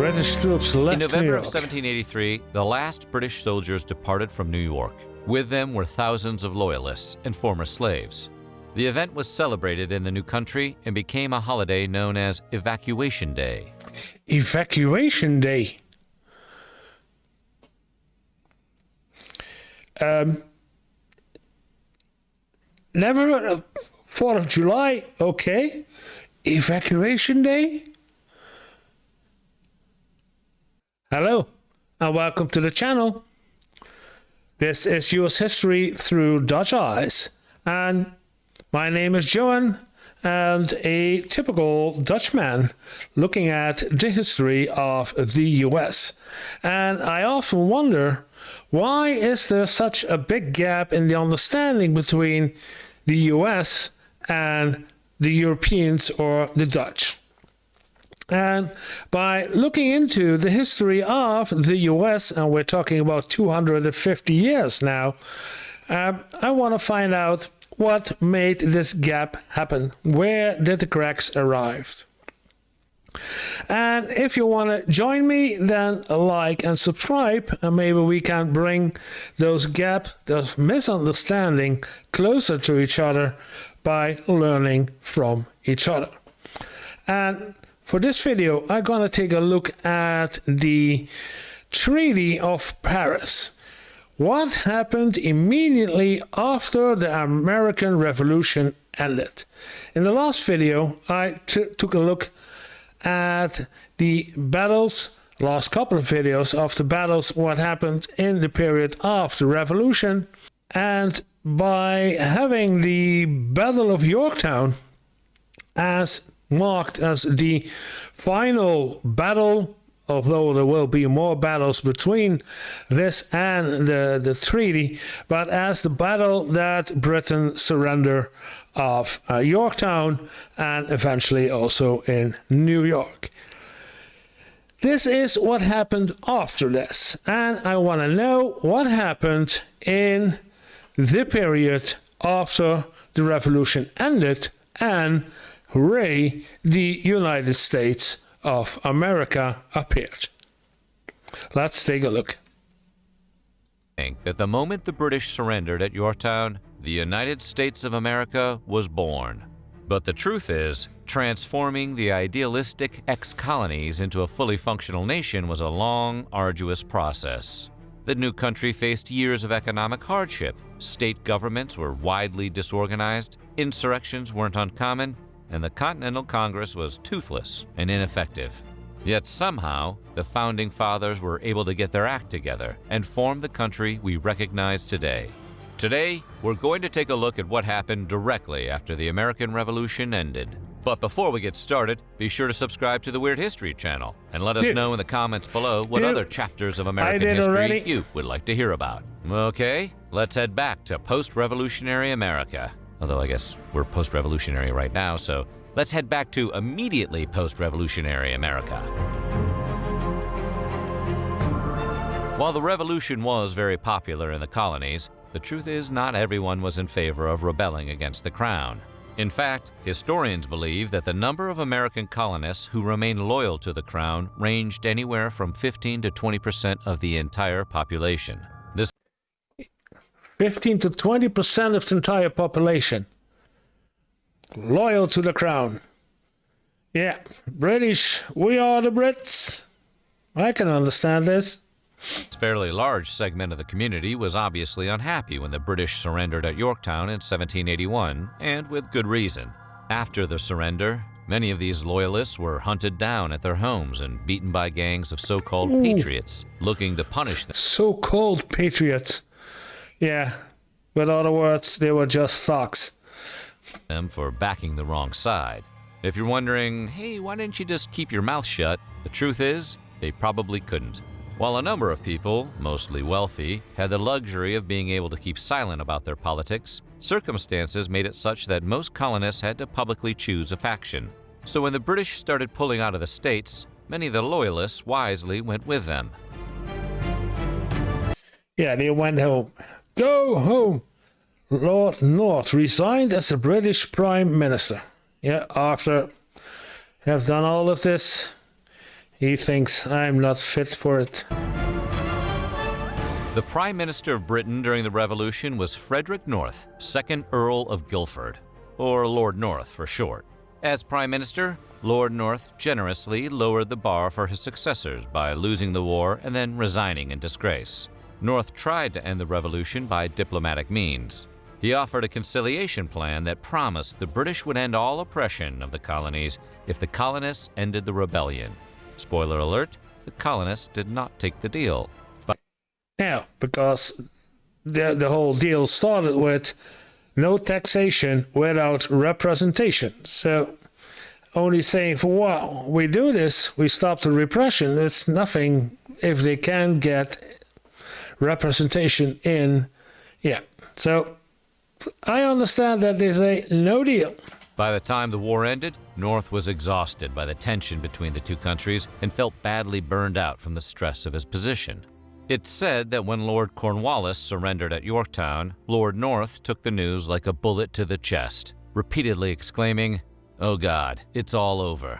British troops left In New November of York. 1783, the last British soldiers departed from New York. With them were thousands of loyalists and former slaves. The event was celebrated in the new country and became a holiday known as Evacuation Day. Evacuation Day. Never heard of 4th of July. Okay. Evacuation Day. Hello and welcome to the channel. This is US History Through Dutch Eyes, and my name is Johan, and a typical Dutchman looking at the history of the US. And I often wonder, why is there such a big gap in the understanding between the US and the Europeans or the Dutch? And by looking into the history of the US, and we're talking about 250 years now, I want to find out what made this gap happen. Where did the cracks arrive? And if you want to join me, then like and subscribe, and maybe we can bring those misunderstanding closer to each other by learning from each other. And for this video, I'm going to take a look at the Treaty of Paris. What happened immediately after the American Revolution ended? In the last video, I took a look at the battles, last couple of videos of the battles, what happened in the period of the Revolution. And by having the Battle of Yorktown as marked as the final battle, although there will be more battles between this and the treaty, but as the battle that Britain surrendered of Yorktown and eventually also in New York. This is what happened after this, and I want to know what happened in the period after the revolution ended and hooray, the United States of America appeared. Let's take a look. That the moment the British surrendered at Yorktown, the United States of America was born. But the truth is, transforming the idealistic ex-colonies into a fully functional nation was a long, arduous process. The new country faced years of economic hardship. State governments were widely disorganized, insurrections weren't uncommon, and the Continental Congress was toothless and ineffective. Yet somehow, the Founding Fathers were able to get their act together and form the country we recognize today. Today, we're going to take a look at what happened directly after the American Revolution ended. But before we get started, be sure to subscribe to the Weird History channel and let us know in the comments below what other chapters of American history you would like to hear about. Okay, let's head back to post-revolutionary America. Although I guess we're post-revolutionary right now, so let's head back to immediately post-revolutionary America. While the revolution was very popular in the colonies, the truth is not everyone was in favor of rebelling against the crown. In fact, historians believe that the number of American colonists who remained loyal to the crown ranged anywhere from 15 to 20% of the entire population. 15 to 20% of the entire population loyal to the crown. Yeah, British, we are the Brits. I can understand this. A fairly large segment of the community was obviously unhappy when the British surrendered at Yorktown in 1781, and with good reason. After the surrender, many of these loyalists were hunted down at their homes and beaten by gangs of so-called patriots looking to punish them. So-called patriots. Yeah, with other words, they were just thugs. Them for backing the wrong side. If you're wondering, hey, why didn't you just keep your mouth shut? The truth is, they probably couldn't. While a number of people, mostly wealthy, had the luxury of being able to keep silent about their politics, circumstances made it such that most colonists had to publicly choose a faction. So when the British started pulling out of the States, many of the loyalists wisely went with them. Yeah, they went home. Go home! Lord North resigned as the British Prime Minister. Yeah, after have done all of this, He thinks I'm not fit for it. The Prime Minister of Britain during the Revolution was Frederick North, 2nd Earl of Guildford, or Lord North for short. As Prime Minister, Lord North generously lowered the bar for his successors by losing the war and then resigning in disgrace. North tried to end the revolution by diplomatic means. He offered a conciliation plan that promised the British would end all oppression of the colonies if the colonists ended the rebellion. Spoiler alert, the colonists did not take the deal. Yeah, because the whole deal started with no taxation without representation. So only saying, for well, we do this, we stop the repression, it's nothing if they can get representation in. Yeah, so I understand that there's a no deal. By the time the war ended, North was exhausted by the tension between the two countries and felt badly burned out from the stress of his position. It's said that when Lord Cornwallis surrendered at Yorktown, Lord North took the news like a bullet to the chest, repeatedly exclaiming, "Oh God, it's all over."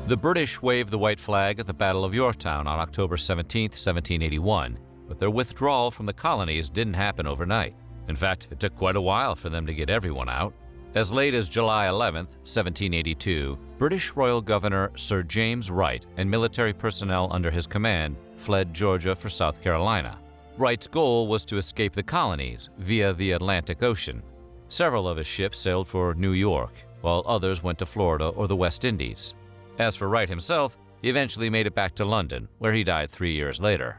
The British waved the white flag at the Battle of Yorktown on October 17, 1781, but their withdrawal from the colonies didn't happen overnight. In fact, it took quite a while for them to get everyone out. As late as July 11, 1782, British Royal Governor Sir James Wright and military personnel under his command fled Georgia for South Carolina. Wright's goal was to escape the colonies via the Atlantic Ocean. Several of his ships sailed for New York, while others went to Florida or the West Indies. As for Wright himself, he eventually made it back to London, where he died 3 years later.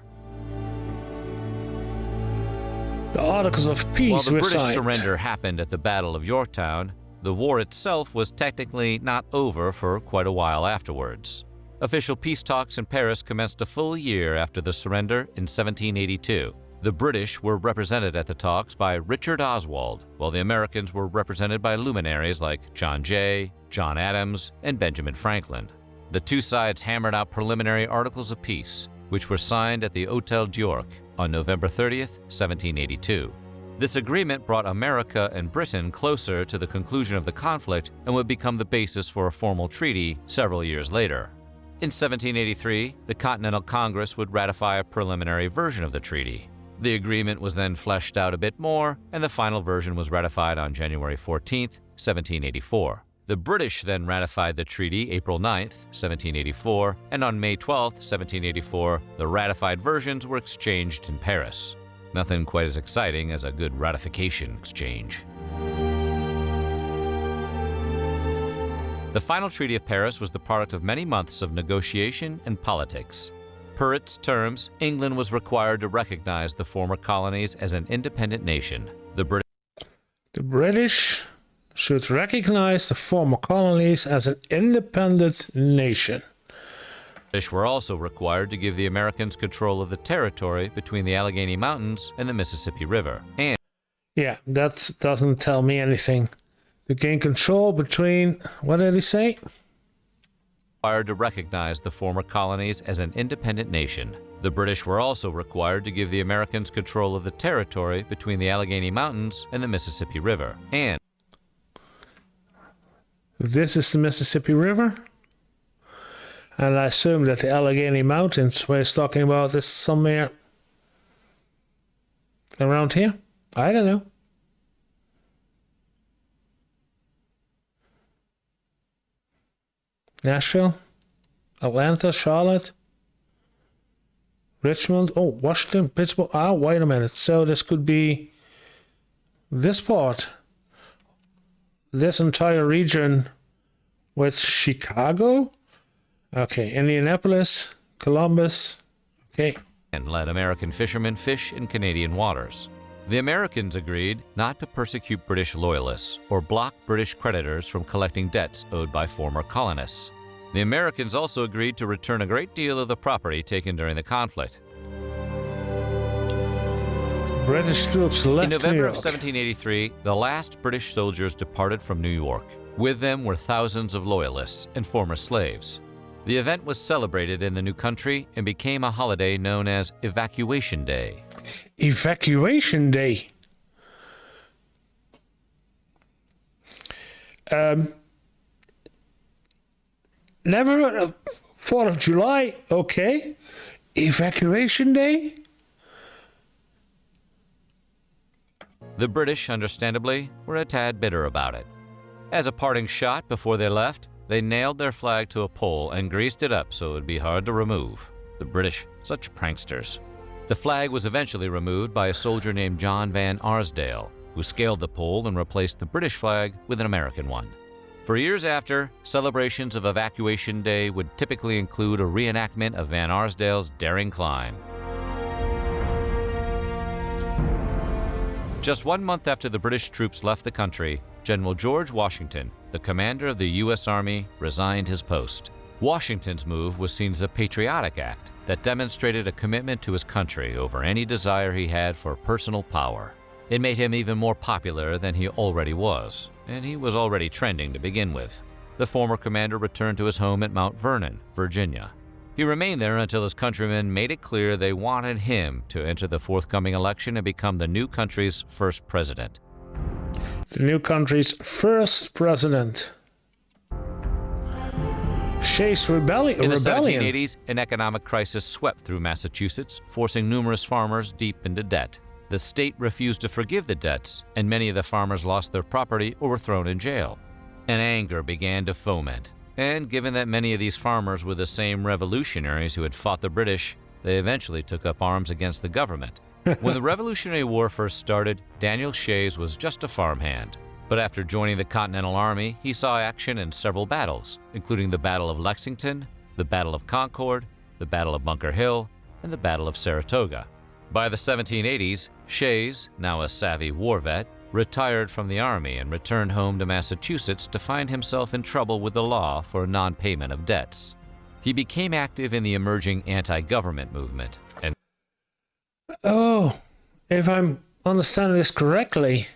The Articles of Peace While the were British signed. surrender happened at the Battle of Yorktown, the war itself was technically not over for quite a while afterwards. Official peace talks in Paris commenced a full year after the surrender in 1782. The British were represented at the talks by Richard Oswald, while the Americans were represented by luminaries like John Jay, John Adams, and Benjamin Franklin. The two sides hammered out preliminary articles of peace, which were signed at the Hôtel d'York on November 30th, 1782. This agreement brought America and Britain closer to the conclusion of the conflict and would become the basis for a formal treaty several years later. In 1783, the Continental Congress would ratify a preliminary version of the treaty. The agreement was then fleshed out a bit more, and the final version was ratified on January 14th, 1784. The British then ratified the treaty April 9th, 1784, and on May 12th, 1784, the ratified versions were exchanged in Paris. Nothing quite as exciting as a good ratification exchange. The final Treaty of Paris was the product of many months of negotiation and politics. Per its terms, England was required to recognize the former colonies as an independent nation. The British should recognize the former colonies as an independent nation. British were also required to give the Americans control of the territory between the Allegheny Mountains and the Mississippi River. And yeah, that doesn't tell me anything. To gain control between, what did he say? Required to recognize the former colonies as an independent nation. The British were also required to give the Americans control of the territory between the Allegheny Mountains and the Mississippi River. And This is the Mississippi River. And I assume that the Allegheny Mountains, where he's talking about, is somewhere around here. I don't know. Nashville, Atlanta, Charlotte, Richmond, oh, Washington, Pittsburgh. Oh, wait a minute. So this could be this part, this entire region with Chicago. Okay, Indianapolis, Columbus. Okay. and let American fishermen fish in Canadian waters. The Americans agreed not to persecute British loyalists or block British creditors from collecting debts owed by former colonists. The Americans also agreed to return a great deal of the property taken during the conflict. British troops left In November New of York. 1783, the last British soldiers departed from New York. With them were thousands of loyalists and former slaves. The event was celebrated in the new country and became a holiday known as Evacuation Day. Evacuation Day. Never heard of 4th of July. Okay. Evacuation Day? The British, understandably, were a tad bitter about it. As a parting shot before they left, they nailed their flag to a pole and greased it up so it would be hard to remove. The British, such pranksters. The flag was eventually removed by a soldier named John Van Arsdale, who scaled the pole and replaced the British flag with an American one. For years after, celebrations of Evacuation Day would typically include a reenactment of Van Arsdale's daring climb. Just 1 month after the British troops left the country, General George Washington, the commander of the U.S. Army, resigned his post. Washington's move was seen as a patriotic act that demonstrated a commitment to his country over any desire he had for personal power. It made him even more popular than he already was, and he was already trending to begin with. The former commander returned to his home at Mount Vernon, Virginia. He remained there until his countrymen made it clear they wanted him to enter the forthcoming election and become the new country's first president. The new country's first president. Shays' rebellion. In the 1780s, an economic crisis swept through Massachusetts, forcing numerous farmers deep into debt. The state refused to forgive the debts, and many of the farmers lost their property or were thrown in jail. An anger began to foment, and given that many of these farmers were the same revolutionaries who had fought the British, they eventually took up arms against the government. When the Revolutionary War first started, Daniel Shays was just a farmhand. But after joining the Continental Army, he saw action in several battles, including the Battle of Lexington, the Battle of Concord, the Battle of Bunker Hill, and the Battle of Saratoga. By the 1780s, Shays, now a savvy war vet, retired from the Army and returned home to Massachusetts to find himself in trouble with the law for non-payment of debts. He became active in the emerging anti-government movement. And Oh, if I'm understanding this correctly,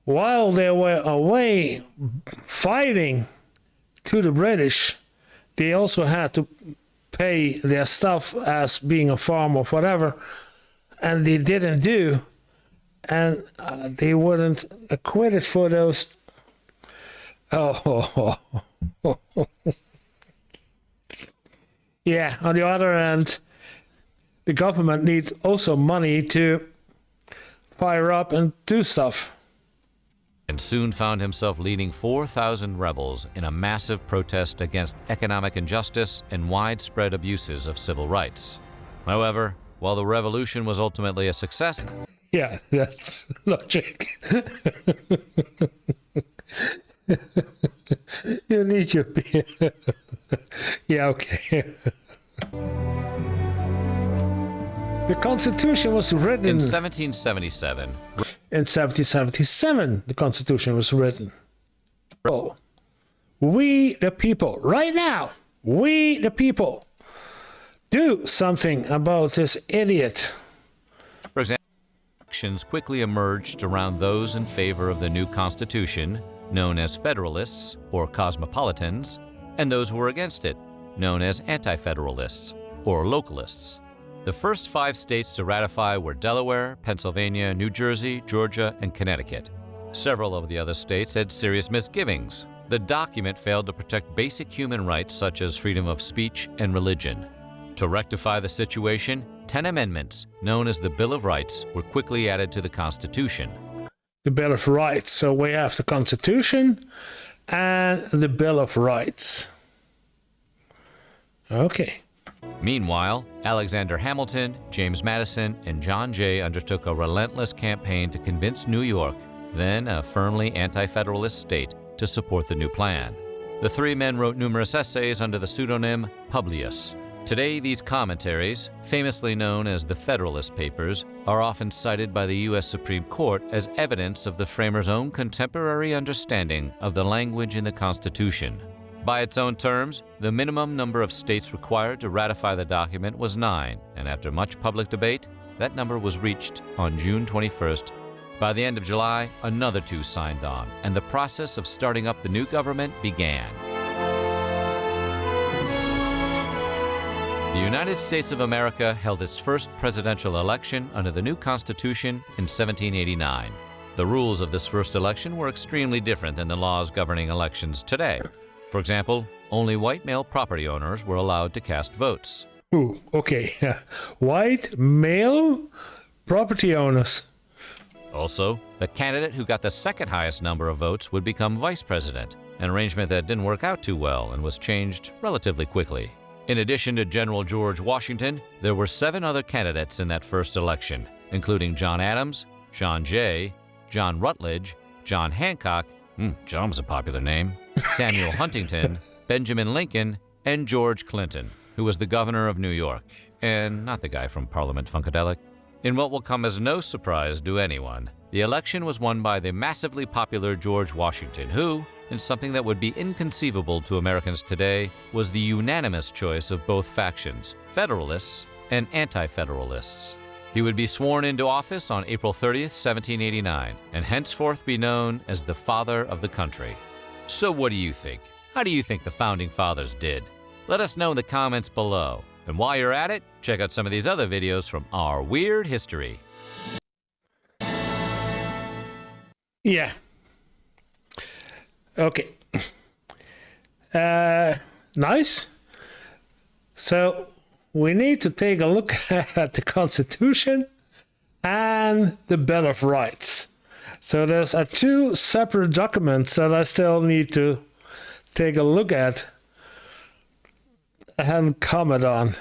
while they were away fighting to the British, they also had to pay their stuff as being a farmer or whatever, and they didn't do, and they weren't acquitted for those. Oh. Yeah, on the other hand, the government needs also money to fire up and do stuff. and soon found himself leading 4,000 rebels in a massive protest against economic injustice and widespread abuses of civil rights. However, while the revolution was ultimately a success, Yeah, that's logic. You need your beer. Yeah, okay. The Constitution was written in 1777, in 1777. The Constitution was written. Oh, we the people, right now, we the people, do something about this idiot. for example, factions quickly emerged around those in favor of the new Constitution, known as Federalists or Cosmopolitans, and those who were against it, known as Anti-Federalists or Localists. The first 5 states to ratify were Delaware, Pennsylvania, New Jersey, Georgia, and Connecticut. Several of the other states had serious misgivings. The document failed to protect basic human rights such as freedom of speech and religion. To rectify the situation, 10 amendments, known as the Bill of Rights, were quickly added to the Constitution. The Bill of Rights. So we have the Constitution and the Bill of Rights. Okay. Meanwhile, Alexander Hamilton, James Madison, and John Jay undertook a relentless campaign to convince New York, then a firmly anti-federalist state, to support the new plan. The 3 men wrote numerous essays under the pseudonym Publius. Today, these commentaries, famously known as the Federalist Papers, are often cited by the U.S. Supreme Court as evidence of the framers' own contemporary understanding of the language in the Constitution. By its own terms, the minimum number of states required to ratify the document was 9, and after much public debate, that number was reached on June 21st. By the end of July, another 2 signed on, and the process of starting up the new government began. The United States of America held its first presidential election under the new Constitution in 1789. The rules of this first election were extremely different than the laws governing elections today. For example, only white male property owners were allowed to cast votes. Ooh, okay. White male property owners. Also, the candidate who got the second highest number of votes would become vice president, an arrangement that didn't work out too well and was changed relatively quickly. In addition to General George Washington, there were 7 other candidates in that first election, including John Adams, John Jay, John Rutledge, John Hancock, John was a popular name, Samuel Huntington, Benjamin Lincoln, and George Clinton, who was the governor of New York, and not the guy from Parliament Funkadelic. In what will come as no surprise to anyone, the election was won by the massively popular George Washington, who, in something that would be inconceivable to Americans today, was the unanimous choice of both factions, Federalists and Anti-Federalists. He would be sworn into office on April 30th, 1789, and henceforth be known as the Father of the Country. So what do you think? How do you think the Founding Fathers did? Let us know in the comments below. And while you're at it, check out some of these other videos from our weird history. Yeah. Okay. Nice. So we need to take a look at the Constitution and the Bill of Rights. So there's 2 separate documents that I still need to take a look at and comment on.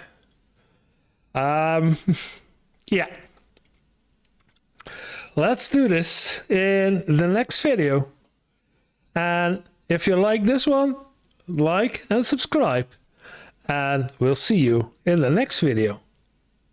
Yeah. Let's do this in the next video. And if you like this one, like and subscribe. And we'll see you in the next video.